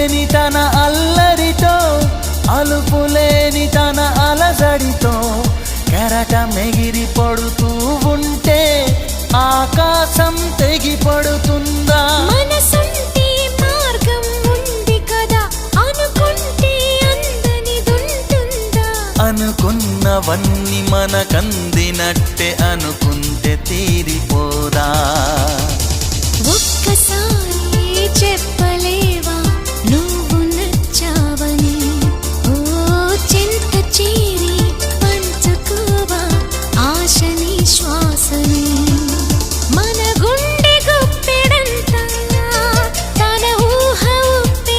లేని తన అల్లరితో అలుపులేని తన అలజడితో కెరటం ఎగిరి పడుతూ ఉంటే ఆకాశం తెగి పడుతుందా? మనసుంటే మార్గం ఉంది కదా, అనుకుంటే అందనిదుంటుందా? అనుకున్నవన్నీ మనకందినట్టే అనుకుంటే తీరిపోదా? ఒక్కసారి చెప్ప